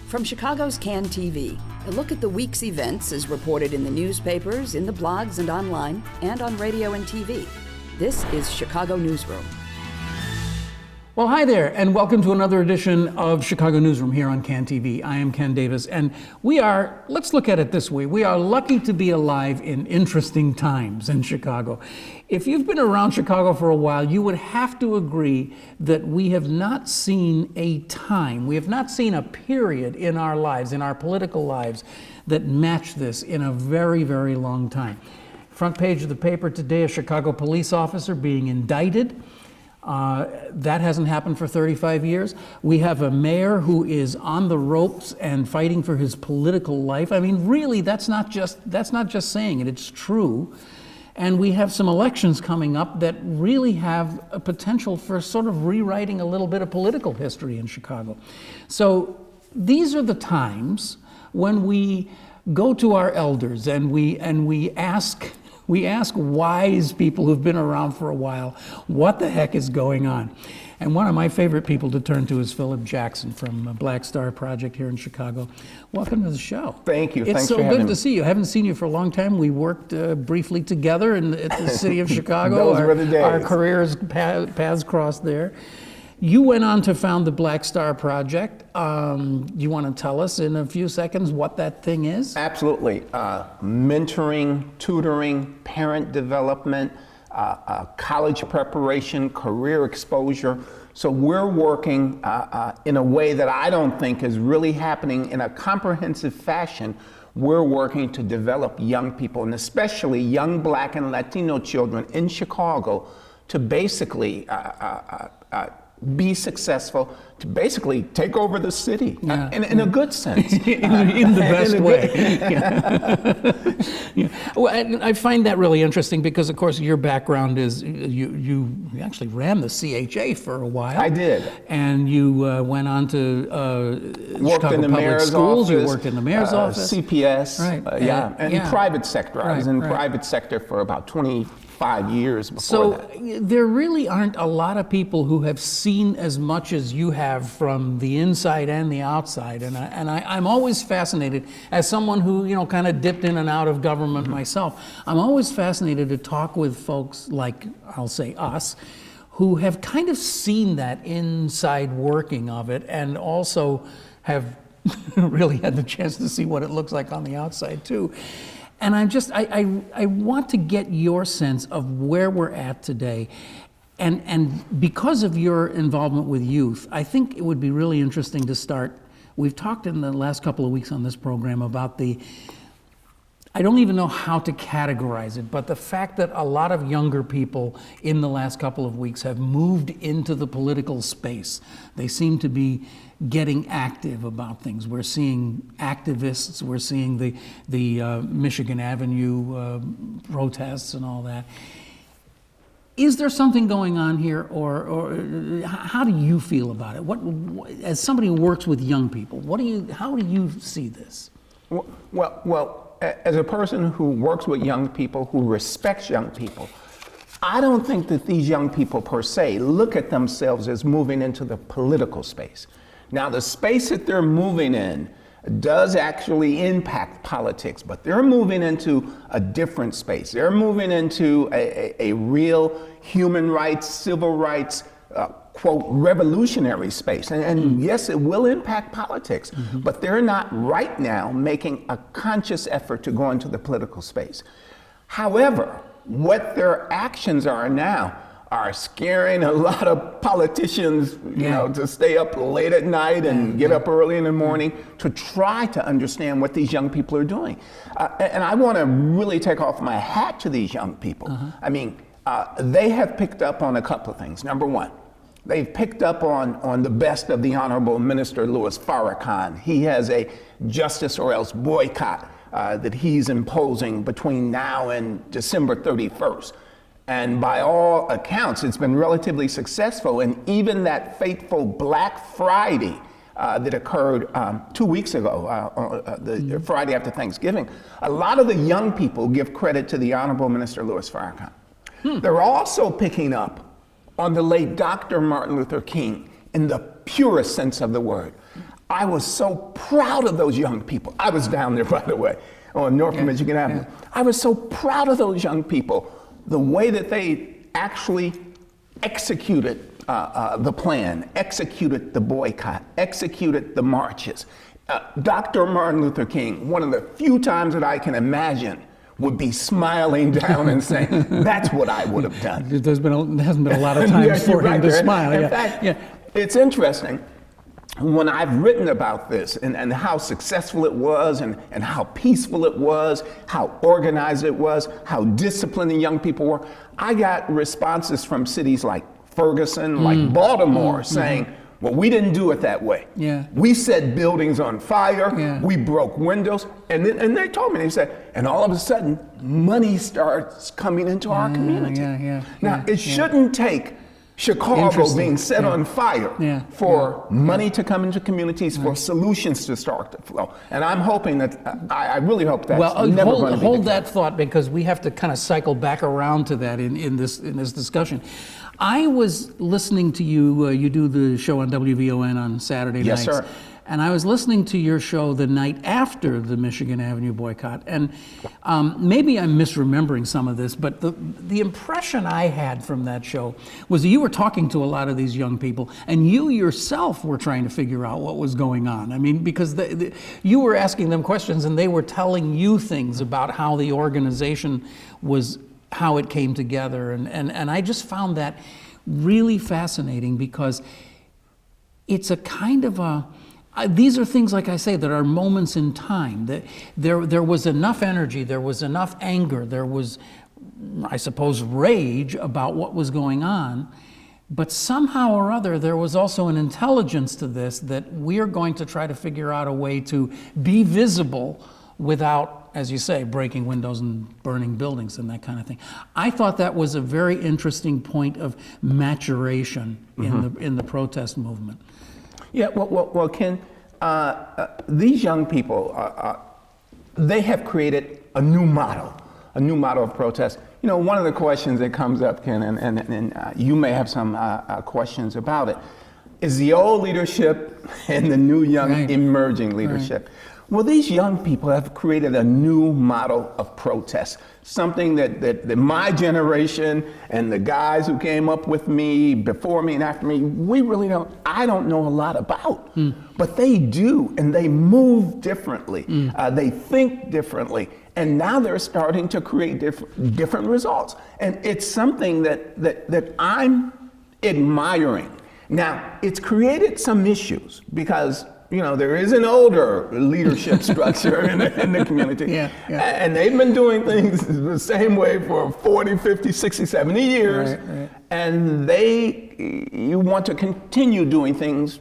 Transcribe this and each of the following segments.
From Chicago's Can TV, a look at the week's events is reported in the newspapers, in the blogs and online, and on radio and TV. This is Chicago Newsroom. Well, hi there, and welcome to another edition of Chicago Newsroom here on Can TV. I am Ken Davis, and let's look at it this way. We are lucky to be alive in interesting times in Chicago. If you've been around Chicago for a while, you would have to agree that we have not seen a time, we have not seen a period in our lives, in our political lives, that match this in a very, very long time. Front page of the paper today, a Chicago police officer being indicted. That hasn't happened for 35 years. We have a mayor who is on the ropes and fighting for his political life. I mean, really, that's not just saying it, it's true. And we have some elections coming up that really have a potential for sort of rewriting a little bit of political history in Chicago. So these are the times when we go to our elders and we ask wise people who've been around for a while, what the heck is going on? And one of my favorite people to turn to is Phillip Jackson from Black Star Project here in Chicago. Welcome to the show. Thank you. It's so good to see you. I haven't seen you for a long time. We worked briefly together at the city of Chicago. Those were the days. Our careers paths crossed there. You went on to found the Black Star Project. You want to tell us in a few seconds what that thing is? Absolutely. Mentoring, tutoring, parent development, college preparation, career exposure. So we're working in a way that I don't think is really happening in a comprehensive fashion. We're working to develop young people, and especially young Black and Latino children in Chicago, to basically be successful, to basically take over the city, in a good sense. in the best way. Yeah. Well, and I find that really interesting because, of course, your background is you actually ran the CHA for a while. I did. And you went on to worked Chicago in the Public mayor's Schools. office, You worked in the mayor's office. CPS, right. And private sector. I was in right. private sector for about 25 years before So that. there really aren't a lot of people who have seen as much as you have from the inside and the outside, and I'm always fascinated, as someone who kind of dipped in and out of government myself. I'm always fascinated to talk with folks like, I'll say us, who have kind of seen that inside working of it, and also have really had the chance to see what it looks like on the outside too. And I want to get your sense of where we're at today. And because of your involvement with youth, I think it would be really interesting to start. We've talked in the last couple of weeks on this program about I don't even know how to categorize it, but the fact that a lot of younger people in the last couple of weeks have moved into the political space. They seem to be getting active about things. We're seeing activists, we're seeing the Michigan Avenue protests and all that. Is there something going on here, or how do you feel about it? What as somebody who works with young people, how do you see this? Well, as a person who works with young people, who respects young people, I don't think that these young people per se look at themselves as moving into the political space. Now, the space that they're moving in does actually impact politics, but they're moving into a different space. They're moving into a real human rights, civil rights, quote, revolutionary space. And yes, it will impact politics, but they're not right now making a conscious effort to go into the political space. However, what their actions are now are scaring a lot of politicians, to stay up late at night and get up early in the morning to try to understand what these young people are doing. And I want to really take off my hat to these young people. I mean, they have picked up on a couple of things. Number one, they've picked up on the best of the Honorable Minister Louis Farrakhan. He has a justice or else boycott that he's imposing between now and December 31st. And by all accounts, it's been relatively successful. And even that fateful Black Friday that occurred 2 weeks ago, the Friday after Thanksgiving, a lot of the young people give credit to the Honorable Minister Louis Farrakhan. They're also picking up on the late Dr. Martin Luther King in the purest sense of the word. I was so proud of those young people. I was down there, by the way, on North Michigan Avenue. I was so proud of those young people, the way that they actually executed the plan, executed the boycott, executed the marches. Dr. Martin Luther King, one of the few times that I can imagine, would be smiling down and saying, that's what I would have done. There hasn't been a lot of times for him to smile. In fact, it's interesting. When I've written about this and how successful it was and how peaceful it was, how organized it was, how disciplined the young people were, I got responses from cities like Ferguson, like Baltimore, saying, well, we didn't do it that way. Yeah. We set buildings on fire. Yeah. We broke windows. And they told me, they said, and all of a sudden, money starts coming into our community. Now, it shouldn't take Chicago being set on fire for money to come into communities, for solutions to start to flow. And I'm hoping that, I really hope that's never going to be hold that thought, because we have to kind of cycle back around to that in this discussion. I was listening to you, you do the show on WVON on Saturday nights. Yes, sir. And I was listening to your show the night after the Michigan Avenue boycott. And maybe I'm misremembering some of this, but the impression I had from that show was that you were talking to a lot of these young people, and you yourself were trying to figure out what was going on. I mean, because you were asking them questions, and they were telling you things about how the organization was, how it came together. And I just found that really fascinating, because it's a kind of these are things, like I say, that are moments in time. That there was enough energy, there was enough anger, there was, I suppose, rage about what was going on, but somehow or other there was also an intelligence to this, that we are going to try to figure out a way to be visible without, as you say, breaking windows and burning buildings and that kind of thing. I thought that was a very interesting point of maturation in the protest movement. Yeah, well, Ken, these young people, they have created a new model of protest. You know, one of the questions that comes up, Ken, and you may have some questions about it, is the old leadership and the new young emerging leadership. Right. Well, these young people have created a new model of protest, something that my generation and the guys who came up with me, before me and after me, I don't know a lot about, but they do, and they move differently, they think differently, and now they're starting to create different results. And it's something that I'm admiring. Now, it's created some issues, because there is an older leadership structure in the community. And they've been doing things the same way for 40, 50, 60, 70 years. Right. And you want to continue doing things,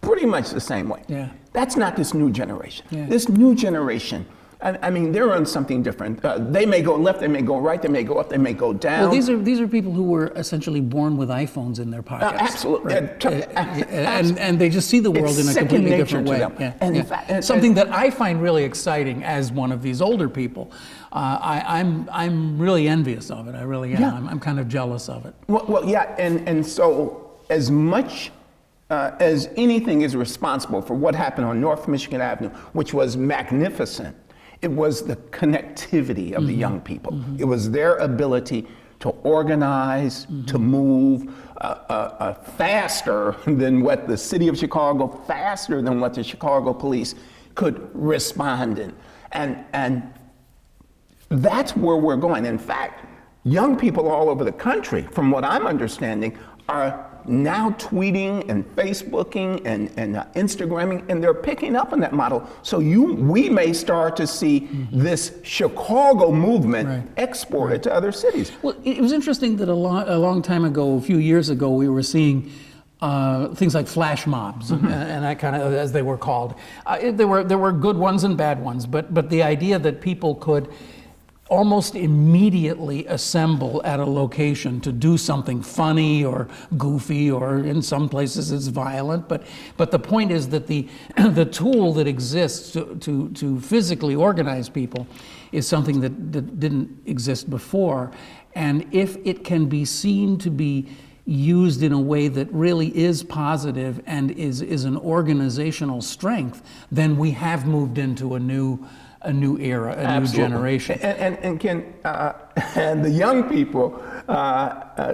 pretty much the same way. That's not this new generation. This new generation, I mean, they're on something different. They may go left, they may go right, they may go up, they may go down. Well, these are people who were essentially born with iPhones in their pockets. Absolutely. Right? And they just see the world in a completely different way. In fact, something that I find really exciting as one of these older people. I'm really envious of it. I really am. I'm kind of jealous of it. Well, and so as much as anything is responsible for what happened on North Michigan Avenue, which was magnificent, it was the connectivity of the young people. It was their ability to organize, to move faster than what the city of Chicago, faster than what the Chicago police could respond in. And that's where we're going. In fact, young people all over the country, from what I'm understanding, are now tweeting and Facebooking and Instagramming, and they're picking up on that model. So we may start to see this Chicago movement exported to other cities. Well, it was interesting that a long time ago, a few years ago, we were seeing things like flash mobs, and that kind of, as they were called. There were good ones and bad ones, but the idea that people could almost immediately assemble at a location to do something funny or goofy, or in some places it's violent, but the point is that the tool that exists to physically organize people is something that didn't exist before. And if it can be seen to be used in a way that really is positive and is an organizational strength, then we have moved into a new era, a new generation. And Ken, and the young people,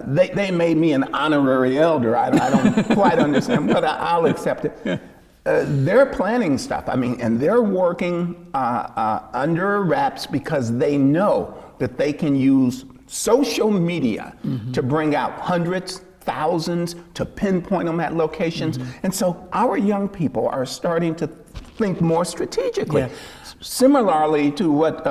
they made me an honorary elder. I don't quite understand, but I'll accept it. Yeah. They're planning stuff. I mean, and they're working under wraps because they know that they can use social media to bring out hundreds, thousands, to pinpoint them at locations. And so our young people are starting to think more strategically. Yeah. Similarly to what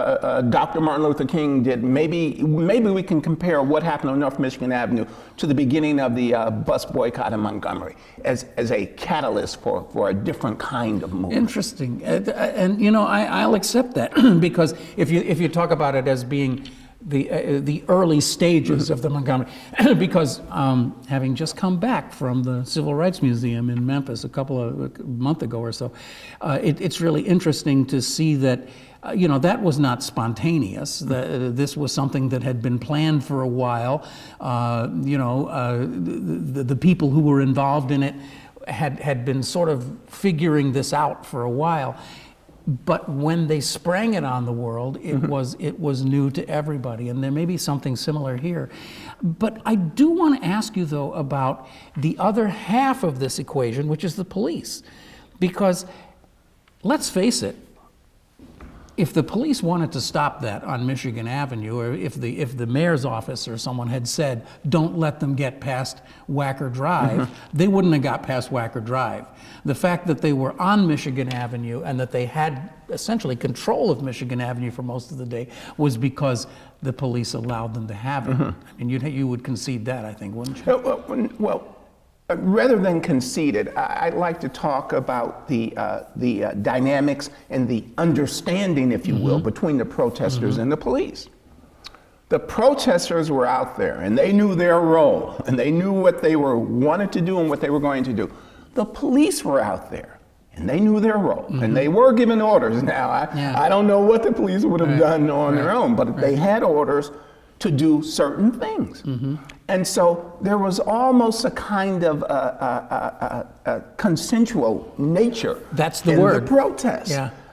Dr. Martin Luther King did, maybe we can compare what happened on North Michigan Avenue to the beginning of the bus boycott in Montgomery as a catalyst for a different kind of movement. Interesting, and you know, I'll accept that because if you talk about it as being the early stages of the Montgomery, because having just come back from the Civil Rights Museum in Memphis a month ago or so, it's really interesting to see that that was not spontaneous. This was something that had been planned for a while. The people who were involved in it had been sort of figuring this out for a while. But when they sprang it on the world, it was new to everybody, and there may be something similar here. But I do want to ask you, though, about the other half of this equation, which is the police. Because, let's face it, if the police wanted to stop that on Michigan Avenue, or if the mayor's office or someone had said, don't let them get past Wacker Drive, they wouldn't have got past Wacker Drive. The fact that they were on Michigan Avenue and that they had essentially control of Michigan Avenue for most of the day was because the police allowed them to have it. I mean, you would concede that, I think, wouldn't you? Well, rather than conceded, I'd like to talk about the dynamics and the understanding, if you will, between the protesters and the police. The protesters were out there, and they knew their role, and they knew what they wanted to do and what they were going to do. The police were out there, and they knew their role, and they were given orders. Now, I don't know what the police would have done on their own, but they had orders to do certain things. And so there was almost a kind of a consensual nature. That's the in word. The protest.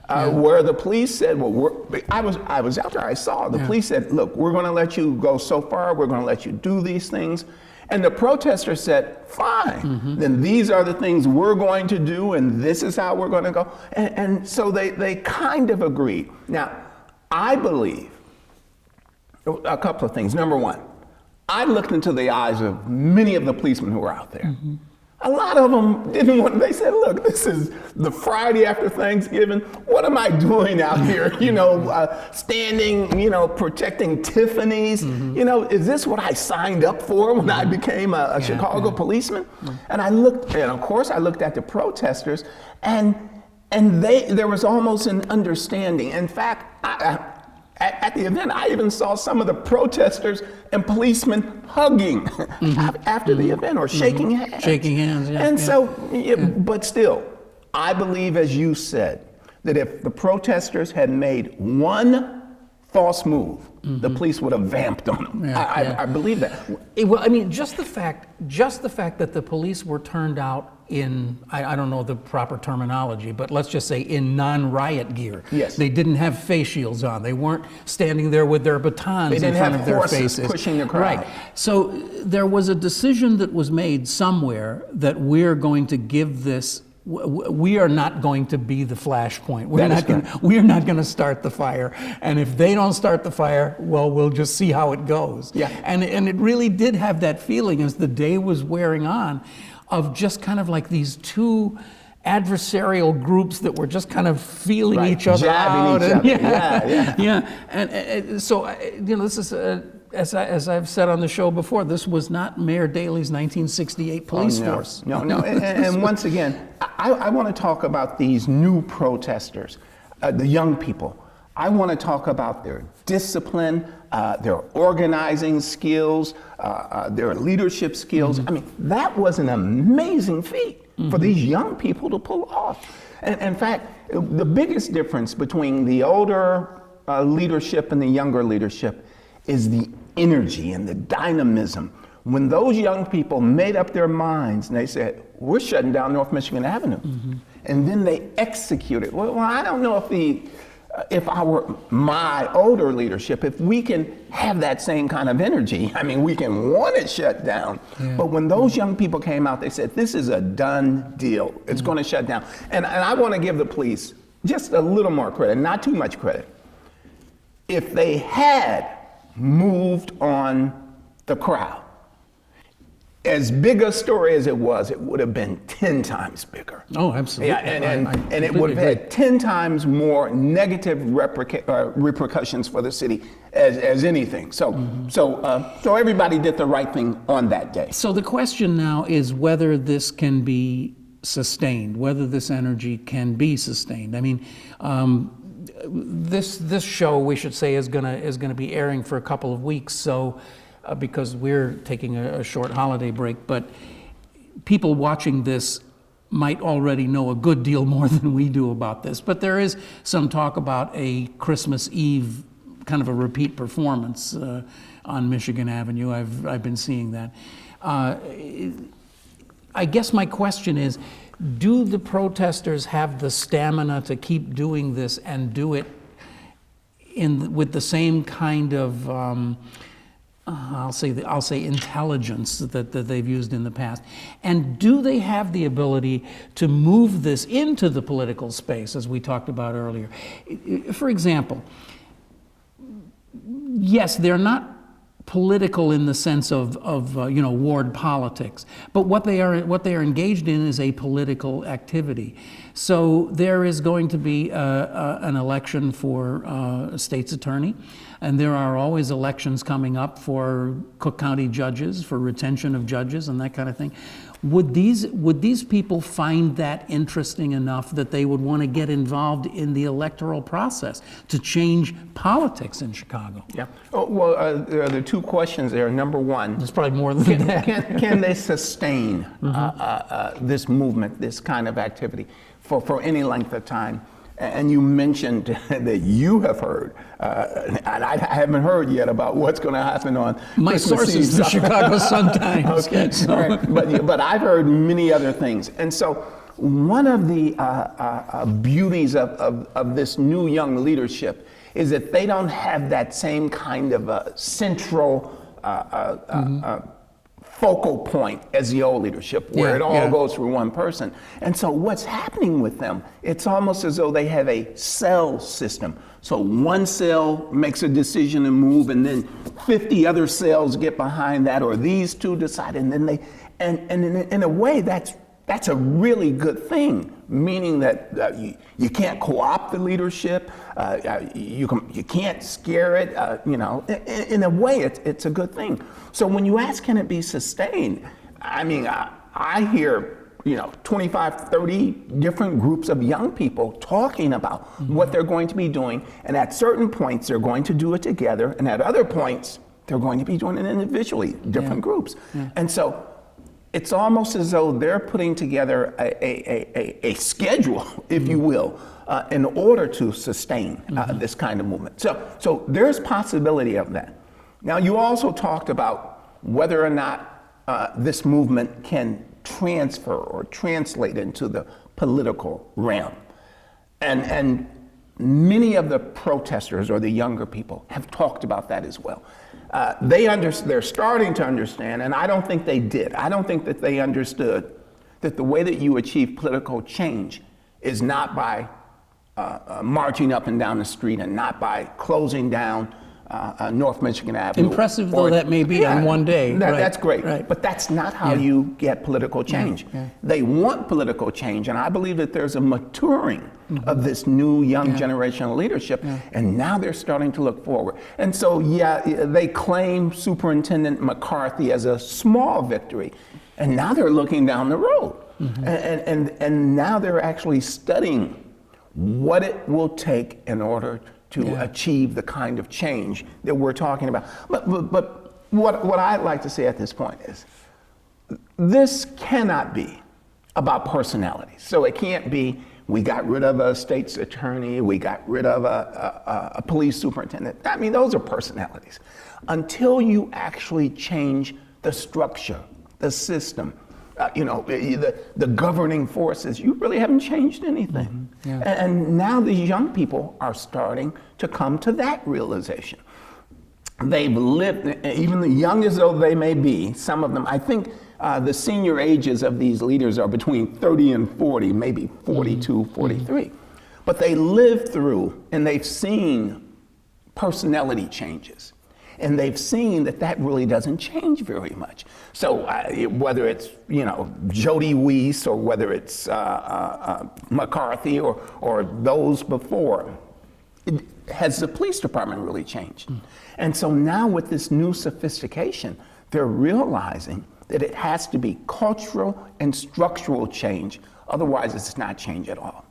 Where the police said, well, I was out there, I saw, the police said, look, we're gonna let you go so far, we're gonna let you do these things. And the protesters said, fine, then these are the things we're going to do, and this is how we're gonna go. And so they kind of agreed. Now, I believe a couple of things. Number one, I looked into the eyes of many of the policemen who were out there. A lot of them didn't want, they said, look, this is the Friday after Thanksgiving. What am I doing out here? Standing, protecting Tiffany's. Is this what I signed up for when I became a Chicago policeman? And I looked, and of course I looked at the protesters, and there was almost an understanding. In fact, at the event, I even saw some of the protesters and policemen hugging after the event, or shaking hands. Shaking hands, yeah. And so, but still, I believe, as you said, that if the protesters had made one false move, the police would have vamped on them. I believe that. Well, I mean, just the fact that the police were turned out in, I don't know the proper terminology, but let's just say in non-riot gear. Yes. They didn't have face shields on. They weren't standing there with their batons in front of their faces. Pushing the crowd. Right. So there was a decision that was made somewhere that we're going to give this. We are not going to be the flashpoint. We're not going to start the fire. And if they don't start the fire, well, we'll just see how it goes. Yeah. And it really did have that feeling as the day was wearing on, of just kind of like these two adversarial groups that were just kind of feeling each other out. And so, this is, as I've said on the show before, this was not Mayor Daley's 1968 police force. No. And once again, I want to talk about these new protesters, the young people. I want to talk about their discipline, their organizing skills, their leadership skills. I mean, that was an amazing feat for these young people to pull off. And in fact, the biggest difference between the older leadership and the younger leadership is the energy and the dynamism When those young people made up their minds and they said, we're shutting down North Michigan Avenue, and then they executed. Well, I don't know if my older leadership, if we can have that same kind of energy. I mean, we can want it shut down. Yeah. But when those young people came out, they said, this is a done deal. It's going to shut down. And I want to give the police just a little more credit, not too much credit. If they had moved on the crowd, as big a story as it was, it would have been 10 times bigger. Oh, absolutely. Yeah, and it would have had 10 times more negative repercussions for the city as anything. So everybody did the right thing on that day. So the question now is whether this can be sustained, whether this energy can be sustained. I mean, this show, we should say, is gonna be airing for a couple of weeks. So. Because we're taking a short holiday break, but people watching this might already know a good deal more than we do about this. But there is some talk about a Christmas Eve kind of a repeat performance on Michigan Avenue. I've been seeing that. I guess my question is, do the protesters have the stamina to keep doing this and do it with the same kind of I'll say intelligence that they've used in the past? And do they have the ability to move this into the political space, as we talked about earlier? For example, yes, they're not political in the sense of ward politics, but what they are engaged in is a political activity. So there is going to be an election for a state's attorney, and there are always elections coming up for Cook County judges, for retention of judges and that kind of thing. Would these people find that interesting enough that they would want to get involved in the electoral process to change politics in Chicago? Yeah. Oh, well, there are two questions there. Number one, there's probably more than that. Can they sustain this movement, this kind of activity, for any length of time? And you mentioned that you have heard, and I haven't heard yet about what's going to happen on my Christmas sources, Eve. the Chicago Sun-Times. Okay, so. Right. But I've heard many other things. And so one of the beauties of this new young leadership is that they don't have that same kind of central focal point as the old leadership, where it all goes through one person. And so what's happening with them, it's almost as though they have a cell system. So one cell makes a decision to move, and then 50 other cells get behind that, or these two decide, and then in a way, that's a really good thing, meaning that you can't co-opt the leadership, you can't scare it, in a way it's a good thing. So when you ask, can it be sustained? I mean, I hear 25, 30 different groups of young people talking about what they're going to be doing, and at certain points they're going to do it together, and at other points they're going to be doing it individually, different groups. And so it's almost as though they're putting together a schedule, if you will, in order to sustain this kind of movement. So there's possibility of that. Now, you also talked about whether or not this movement can transfer or translate into the political realm. And many of the protesters or the younger people have talked about that as well. They're starting to understand, and I don't think they did. I don't think that they understood that the way that you achieve political change is not by marching up and down the street, and not by closing down North Michigan Avenue. Impressive though that may be on one day. That's great, but that's not how you get political change. They want political change, and I believe that there's a maturing of this new young generation of leadership, and now they're starting to look forward. And so, they claim Superintendent McCarthy as a small victory, and now they're looking down the road, and now they're actually studying what it will take in order to achieve the kind of change that we're talking about. But what I'd like to say at this point is, this cannot be about personality. So it can't be, we got rid of a state's attorney, we got rid of a police superintendent. I mean, those are personalities. Until you actually change the structure, the system, the governing forces. You really haven't changed anything. Mm-hmm. Yeah. And now these young people are starting to come to that realization. They've lived, even the young as though they may be, some of them, I think the senior ages of these leaders are between 30 and 40, maybe 42, 43. Mm-hmm. But they lived through and they've seen personality changes. And they've seen that really doesn't change very much. So whether it's, Jody Weiss or whether it's McCarthy or those before, has the police department really changed? Mm. And so now with this new sophistication, they're realizing that it has to be cultural and structural change. Otherwise, it's not change at all.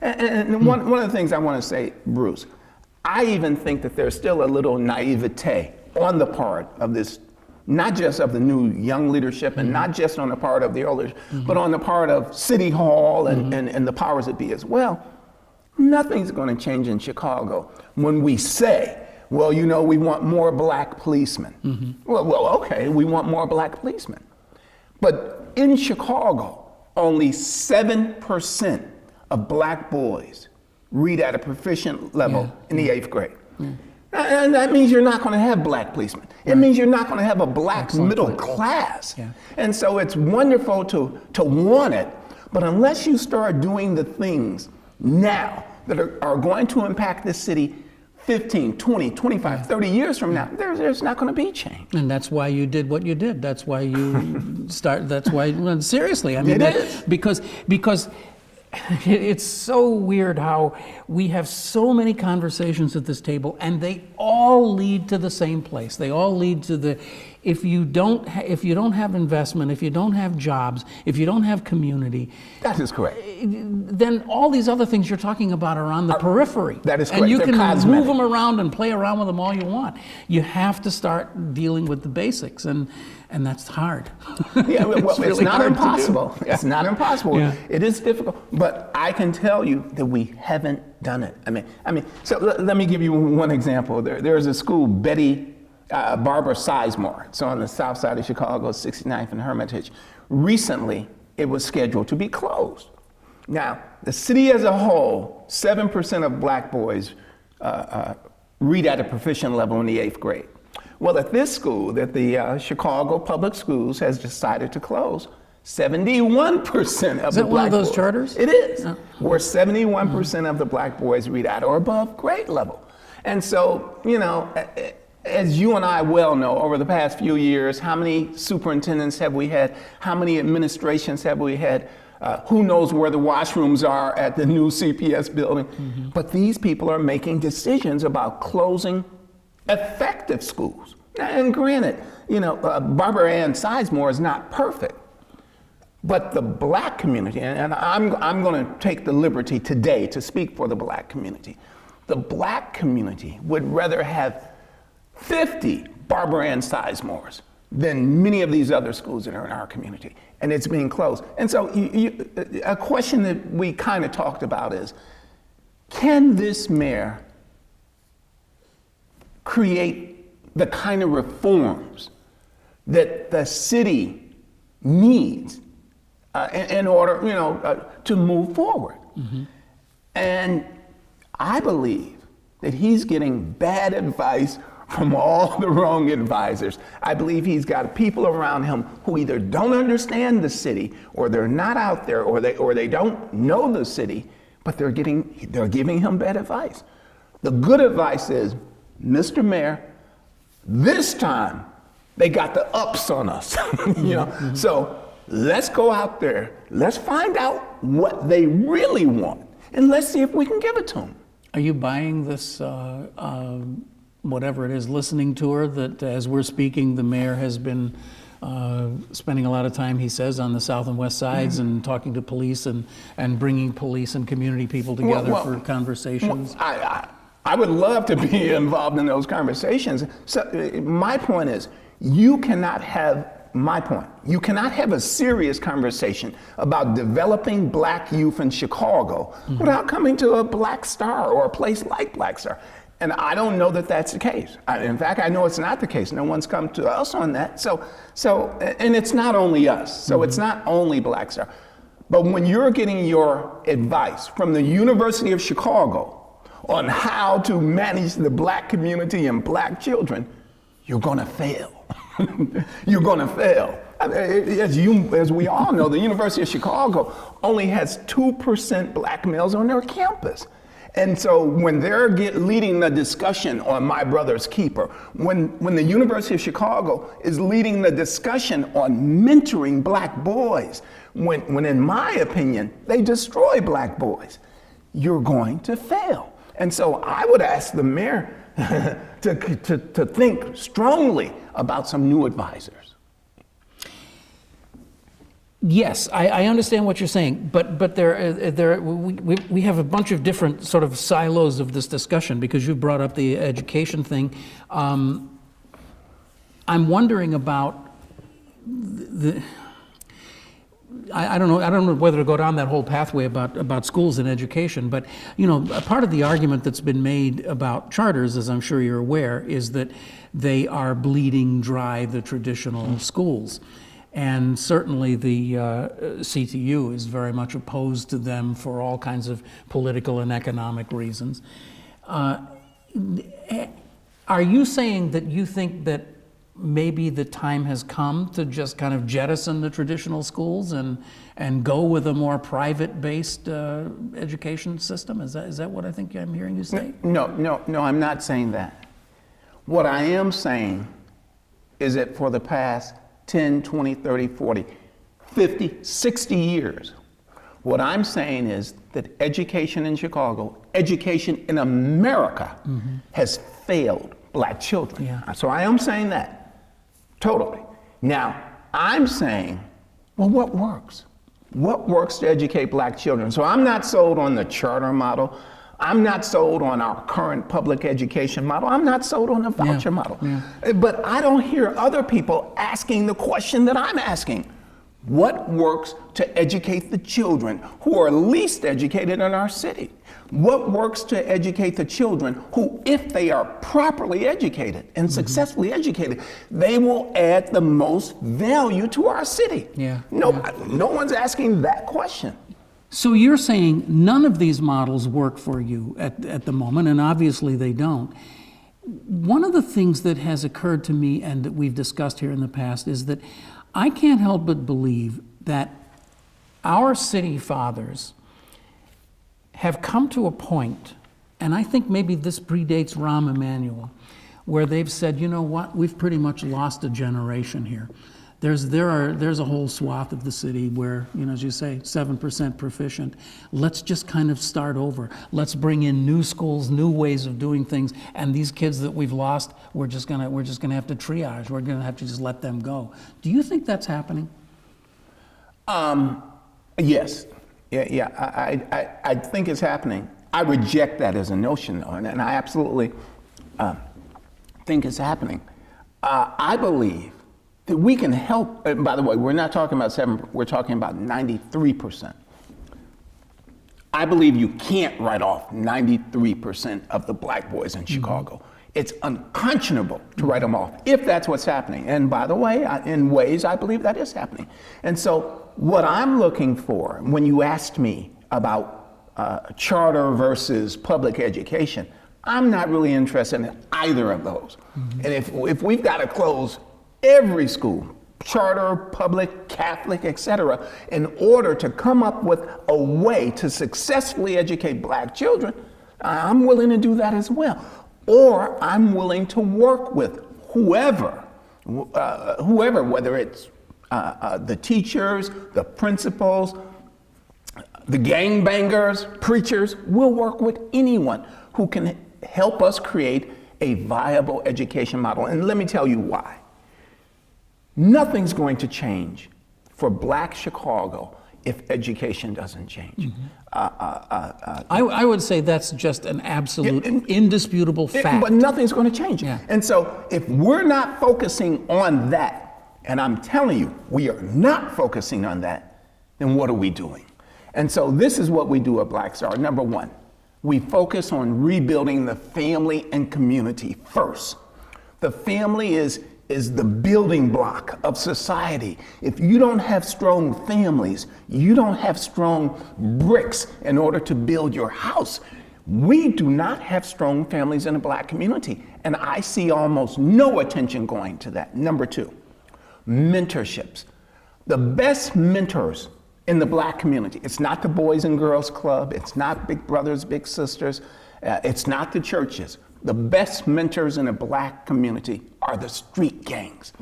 And one of the things I want to say, Bruce, I even think that there's still a little naivete on the part of this, not just of the new young leadership and not just on the part of the older, but on the part of City Hall and the powers that be as well. Nothing's going to change in Chicago when we say, well, we want more black policemen. Mm-hmm. Well, okay, we want more black policemen. But in Chicago, only 7% of black boys read at a proficient level in the 8th grade. Yeah. And that means you're not going to have black policemen. It means you're not going to have a black middle class. Yeah. And so it's wonderful to want it, but unless you start doing the things now that are going to impact this city 15, 20, 25, 30 years from now, there's not going to be change. And that's why you did what you did. That's why you seriously, I mean, it is. Because it's so weird how we have so many conversations at this table and they all lead to the same place. They all lead to if you don't have investment, if you don't have jobs, if you don't have community. That is correct. Then all these other things you're talking about are on the periphery. That is correct. And you They're can cosmetic. move them around and play around with them all you want. You have to start dealing with the basics, and that's hard. Yeah, well, it's really not hard impossible. It's not impossible. Yeah. It is difficult, but I can tell you that we haven't done it. I mean. So let me give you one example. There's a school, Barbara Sizemore. It's on the south side of Chicago, 69th and Hermitage. Recently, it was scheduled to be closed. Now, the city as a whole, 7% of black boys read at a proficient level in the 8th grade. Well, at this school that the Chicago Public Schools has decided to close, 71% of the black boys. Is that one of those charters? It is. Where 71% of the black boys read at or above grade level. And so, as you and I well know, over the past few years, how many superintendents have we had? How many administrations have we had? Who knows where the washrooms are at the new CPS building? Mm-hmm. But these people are making decisions about closing effective schools. And granted, Barbara Ann Sizemore is not perfect, but the black community, and I'm going to take the liberty today to speak for the black community. The black community would rather have 50 Barbara Ann Sizemores than many of these other schools that are in our community, and it's being closed. And so a question that we kind of talked about is, can this mayor create the kind of reforms that the city needs in order, to move forward? Mm-hmm. And I believe that he's getting bad advice from all the wrong advisors. I believe he's got people around him who either don't understand the city, or they're not out there, or they don't know the city, but they're giving him bad advice. The good advice is, Mr. Mayor, this time they got the ups on us. Mm-hmm. So let's go out there, let's find out what they really want, and let's see if we can give it to them. Are you buying this whatever it is, listening tour that as we're speaking, the mayor has been spending a lot of time, he says, on the south and west sides and talking to police and bringing police and community people together for conversations? I would love to be involved in those conversations. So my point is, you cannot have a serious conversation about developing black youth in Chicago without coming to a Black Star or a place like Black Star. And I don't know that that's the case. In fact, I know it's not the case. No one's come to us on that. And it's not only us. So it's not only Black Star. But when you're getting your advice from the University of Chicago on how to manage the Black community and Black children, you're going to fail. You're going to fail. As we all know, the University of Chicago only has 2% Black males on their campus. And so when they're leading the discussion on My Brother's Keeper, when the University of Chicago is leading the discussion on mentoring Black boys, when in my opinion, they destroy Black boys, you're going to fail. And so I would ask the mayor to think strongly about some new advisors. Yes, I understand what you're saying, but we have a bunch of different sort of silos of this discussion because you brought up the education thing. I'm wondering about I don't know whether to go down that whole pathway about schools and education, but a part of the argument that's been made about charters, as I'm sure you're aware, is that they are bleeding dry the traditional schools. And certainly the CTU is very much opposed to them for all kinds of political and economic reasons. Are you saying that you think that maybe the time has come to just kind of jettison the traditional schools and go with a more private-based education system? Is that what I think I'm hearing you say? No, I'm not saying that. What I am saying is that for the past 10, 20, 30, 40, 50, 60 years. What I'm saying is that education in Chicago, education in America has failed Black children. Yeah. So I am saying that, totally. Now, I'm saying, well, what works? What works to educate Black children? So I'm not sold on the charter model. I'm not sold on our current public education model. I'm not sold on the voucher model. Yeah. But I don't hear other people asking the question that I'm asking. What works to educate the children who are least educated in our city? What works to educate the children who, if they are properly educated and successfully educated, they will add the most value to our city? No one's asking that question. So you're saying none of these models work for you at the moment, and obviously they don't. One of the things that has occurred to me and that we've discussed here in the past is that I can't help but believe that our city fathers have come to a point, and I think maybe this predates Rahm Emanuel, where they've said, you know what, we've pretty much lost a generation here. There's a whole swath of the city where, as you say, 7% proficient. Let's just kind of start over. Let's bring in new schools, new ways of doing things, and these kids that we've lost, we're just gonna have to triage. We're gonna have to just let them go. Do you think that's happening? Yes. Yeah. I think it's happening. I reject that as a notion, though, and I absolutely think it's happening. I believe that we can help, and by the way, we're not talking about 7%, we're talking about 93%. I believe you can't write off 93% of the Black boys in Chicago. It's unconscionable to write them off if that's what's happening. And by the way, in ways, I believe that is happening. And so what I'm looking for, when you asked me about charter versus public education, I'm not really interested in either of those. And if we've got to close every school, charter, public, Catholic, etc., in order to come up with a way to successfully educate Black children, I'm willing to do that as well. Or I'm willing to work with whoever, whether it's the teachers, the principals, the gangbangers, preachers, we'll work with anyone who can help us create a viable education model. And let me tell you why. Nothing's going to change for Black Chicago if education doesn't change. I would say that's just an absolute, indisputable fact. But nothing's going to change. Yeah. And so if we're not focusing on that, and I'm telling you, we are not focusing on that, then what are we doing? And so this is what we do at Black Star. Number one, we focus on rebuilding the family and community first. The family is the building block of society. If you don't have strong families, you don't have strong bricks in order to build your house. We do not have strong families in the Black community, and I see almost no attention going to that. Number two, mentorships. The best mentors in the Black community, it's not the Boys and Girls Club, it's not Big Brothers, Big Sisters, it's not the churches. The best mentors in the Black community are the street gangs,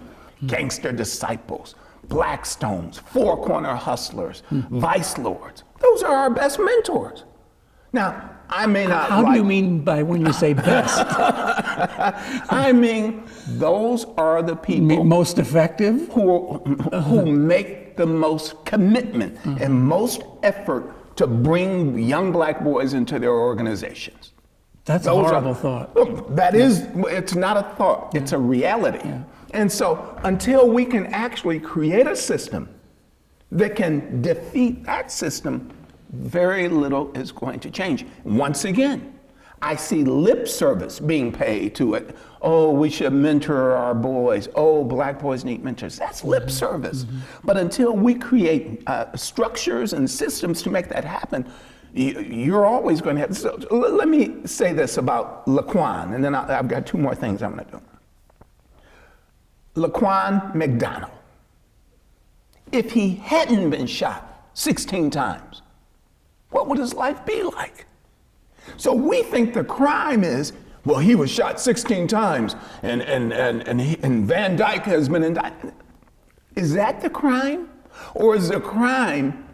Gangster Disciples, Blackstones, Four Corner Hustlers, Vice Lords. Those are our best mentors. Now, I may not How do you mean by when you say best? I mean, those are the people most effective? who make the most commitment and most effort to bring young Black boys into their organizations. That's a horrible thought. That is, it's not a thought, it's a reality. Yeah. And so until we can actually create a system that can defeat that system, very little is going to change. Once again, I see lip service being paid to it. Oh, we should mentor our boys. Oh, Black boys need mentors. That's lip service. But until we create structures and systems to make that happen, you're always going to have. So let me say this about Laquan, and then I've got two more things I'm going to do. Laquan McDonald. If he hadn't been shot 16 times, what would his life be like? So we think the crime is, well, he was shot 16 times, and Van Dyke has been indicted. Is that the crime? Or is the crime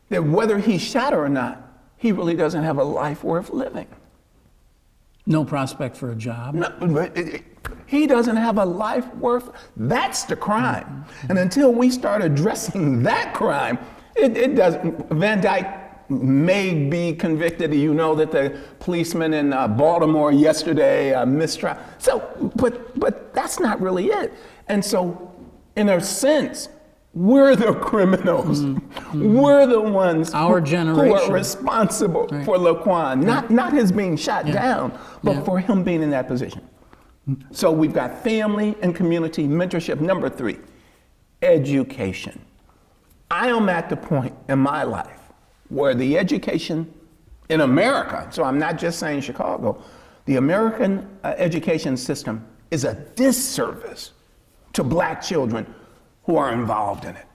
that whether he's shot or not, he really doesn't have a life worth living? No prospect for a job. No, he doesn't have a life worth, that's the crime. And until we start addressing that crime, it doesn't. Van Dyke may be convicted. You know that the policeman in Baltimore yesterday mistrial. So, but that's not really it. And so, in a sense, we're the criminals. We're the ones Our generation. who are responsible for Laquan. Not his being shot down, but for him being in that position. So we've got family and community mentorship. Number three, education. I am at the point in my life where the education in America, so I'm not just saying Chicago, the American education system is a disservice to Black children who are involved in it.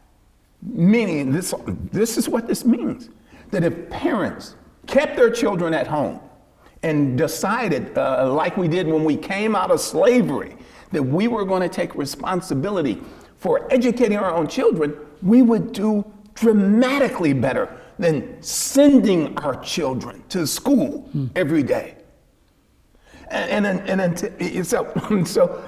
Meaning, this is what this means, that if parents kept their children at home and decided, like we did when we came out of slavery, that we were going to take responsibility for educating our own children, we would do dramatically better than sending our children to school every day. So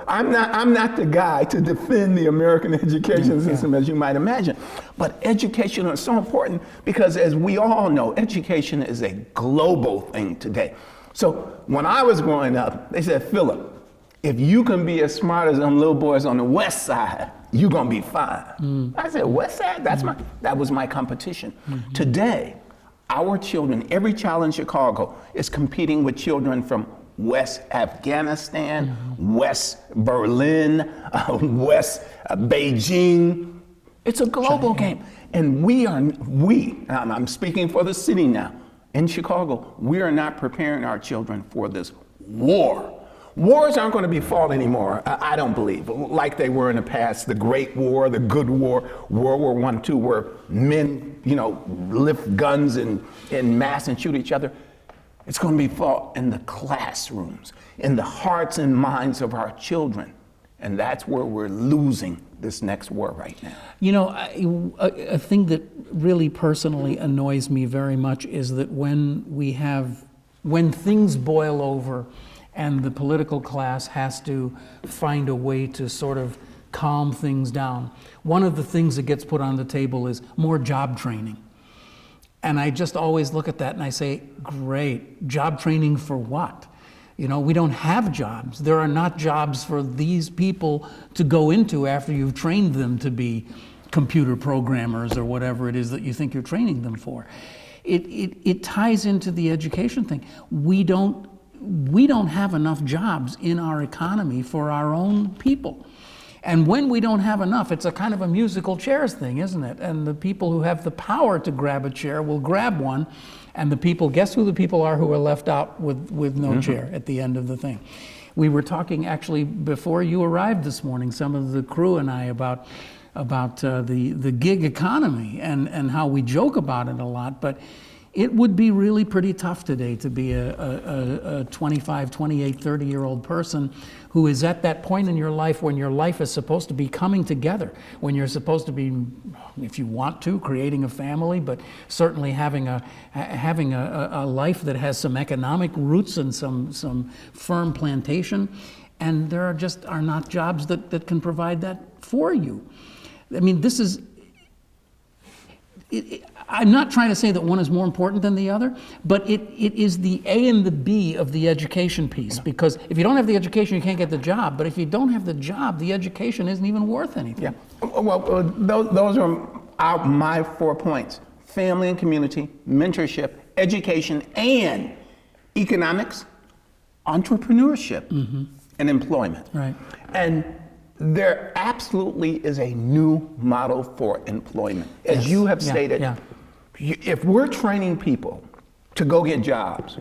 I'm not the guy to defend the American education system, as you might imagine. But education is so important because, as we all know, education is a global thing today. So when I was growing up, they said, Phillip, if you can be as smart as them little boys on the West Side, you're gonna be fine. I said, West Side? That was my competition. Today, our children, every child in Chicago is competing with children from West Afghanistan, West Berlin, West Beijing. It's a global game. And I'm speaking for the city now, in Chicago, we are not preparing our children for this war. Wars aren't going to be fought anymore, I don't believe, like they were in the past. The Great War, the Good War, World War I, II, where men, lift guns in mass and shoot each other. It's going to be fought in the classrooms, in the hearts and minds of our children. And that's where we're losing this next war right now. A thing that really personally annoys me very much is that when things boil over and the political class has to find a way to sort of calm things down, one of the things that gets put on the table is more job training. And I just always look at that and I say, great, job training for what? We don't have jobs. There are not jobs for these people to go into after you've trained them to be computer programmers or whatever it is that you think you're training them for. it ties into the education thing. We don't have enough jobs in our economy for our own people. And when we don't have enough, it's a kind of a musical chairs thing, isn't it? And the people who have the power to grab a chair will grab one, and the people, guess who the people are who are left out with no chair at the end of the thing? We were talking actually before you arrived this morning, some of the crew and I, about the gig economy and how we joke about it a lot, but it would be really pretty tough today to be a 25, 28, 30-year-old person who is at that point in your life when your life is supposed to be coming together, when you're supposed to be, if you want to, creating a family, but certainly having a life that has some economic roots and some firm plantation, and there are not jobs that can provide that for you. I mean, this is... I'm not trying to say that one is more important than the other, but it is the A and the B of the education piece, because if you don't have the education, you can't get the job, but if you don't have the job, the education isn't even worth anything. Yeah, well, those are my 4 points: family and community, mentorship, education, and economics, entrepreneurship, and employment. Right. And there absolutely is a new model for employment. As you have stated, if we're training people to go get jobs,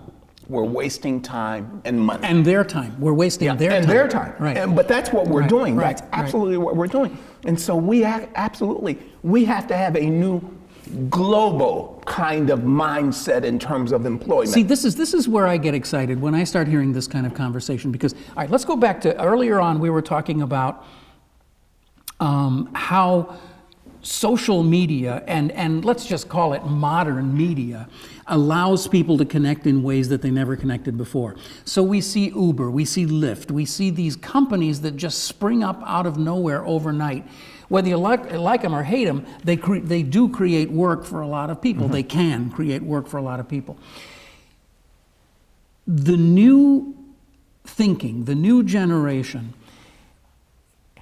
we're wasting time and money. And their time. We're wasting their time. And their time. Right. But that's what we're doing. Right. That's absolutely what we're doing. And so we have to have a new global kind of mindset in terms of employment. See, this is where I get excited when I start hearing this kind of conversation, because, all right, let's go back to earlier on. We were talking about how social media and let's just call it modern media allows people to connect in ways that they never connected before. So we see Uber, we see Lyft, we see these companies that just spring up out of nowhere overnight. Whether you like them or hate them, they do create work for a lot of people. They can create work for a lot of people. The new thinking, the new generation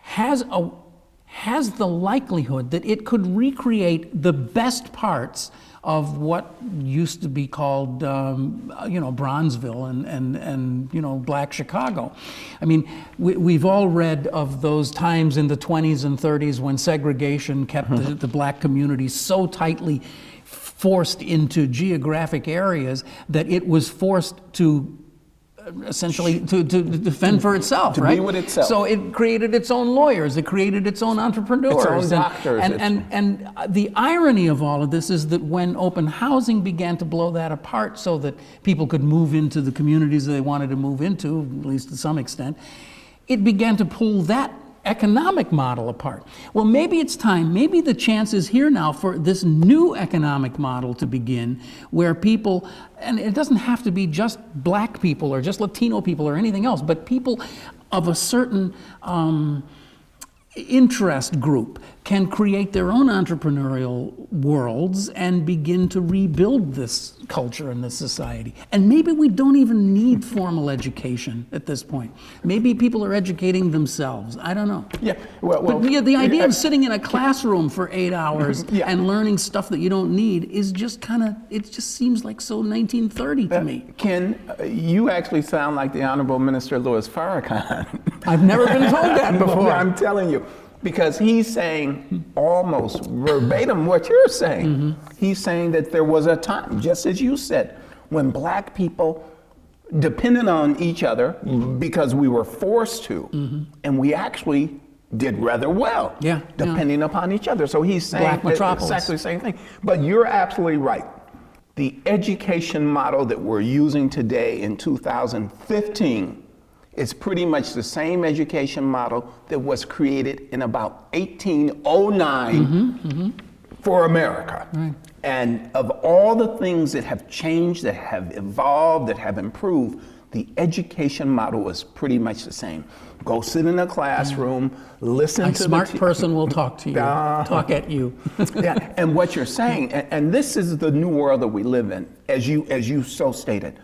has the likelihood that it could recreate the best parts of what used to be called, Bronzeville and Black Chicago. I mean, we've all read of those times in the 20s and 30s when segregation kept the black community so tightly forced into geographic areas that it was forced to essentially to defend for itself, to be with itself. So it created its own lawyers, it created its own entrepreneurs, its own doctors. And the irony of all of this is that when open housing began to blow that apart so that people could move into the communities that they wanted to move into, at least to some extent, it began to pull that economic model apart. Well, maybe it's time, maybe the chance is here now for this new economic model to begin, where people, and it doesn't have to be just black people or just Latino people or anything else, but people of a certain interest group can create their own entrepreneurial worlds and begin to rebuild this culture and this society. And maybe we don't even need formal education at this point. Maybe people are educating themselves. I don't know. Yeah. Well, but the idea of sitting in a classroom for 8 hours and learning stuff that you don't need is just it just seems like so 1930 to me. Ken, you actually sound like the Honorable Minister Louis Farrakhan. I've never been told that before. I'm telling you. Because he's saying almost verbatim what you're saying. He's saying that there was a time, just as you said, when black people depended on each other because we were forced to, and we actually did rather well, depending upon each other. So he's saying exactly the same thing. But you're absolutely right. The education model that we're using today in 2015 is pretty much the same education model that was created in about 1809 for America. Right. And of all the things that have changed, that have evolved, that have improved, the education model is pretty much the same. Go sit in a classroom, listen to a smart person will talk to you, talk at you. And what you're saying, and this is the new world that we live in, as you so stated.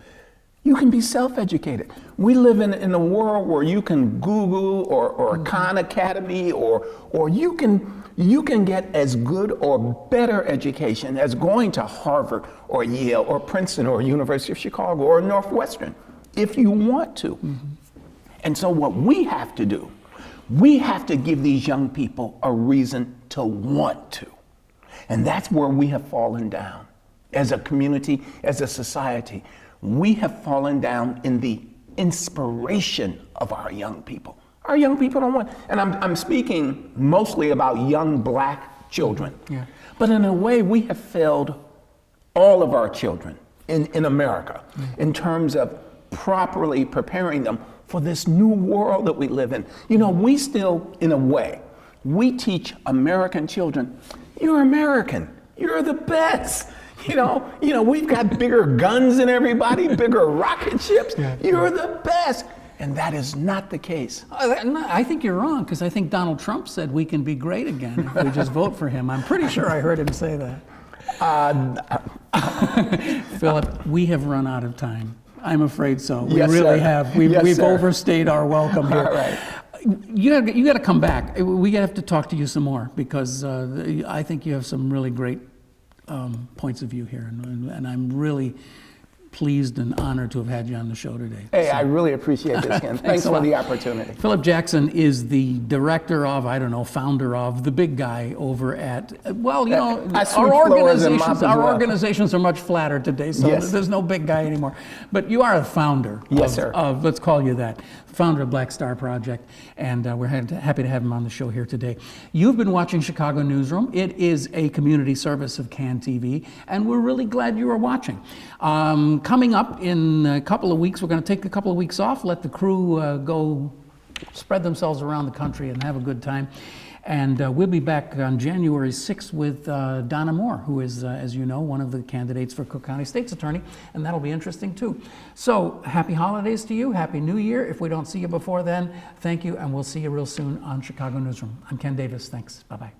You can be self-educated. We live in a world where you can Google or Khan Academy or you can get as good or better education as going to Harvard or Yale or Princeton or University of Chicago or Northwestern if you want to. And so what we have to do, we have to give these young people a reason to want to. And that's where we have fallen down as a community, as a society. We have fallen down in the inspiration of our young people. Our young people don't want, and I'm speaking mostly about young black children. Yeah. But in a way, we have failed all of our children in America in terms of properly preparing them for this new world that we live in. You know, we still, in a way, we teach American children, you're American, you're the best. You know, we've got bigger guns than everybody, bigger rocket ships. You're the best. And that is not the case. I think you're wrong, because I think Donald Trump said we can be great again if we just vote for him. I'm pretty sure I heard him say that. Philip, we have run out of time. I'm afraid so. We really have. We've overstayed our welcome here. All right. You got to come back. We have to talk to you some more, because I think you have some really great points of view here, and I'm really pleased and honored to have had you on the show today. Hey, I really appreciate this, Ken. Thanks for the opportunity. Phillip Jackson is the director of, founder of, the big guy over at, our organizations are much flatter today, so there's no big guy anymore. But you are a founder of, let's call you that, founder of Black Star Project, and we're happy to have him on the show here today. You've been watching Chicago Newsroom. It is a community service of CAN TV, and we're really glad you are watching. Coming up in a couple of weeks, we're going to take a couple of weeks off, let the crew go spread themselves around the country and have a good time. And we'll be back on January 6th with Donna Moore, who is, as you know, one of the candidates for Cook County State's Attorney, and that'll be interesting too. So happy holidays to you, Happy New Year. If we don't see you before then, thank you, and we'll see you real soon on Chicago Newsroom. I'm Ken Davis, thanks, bye-bye.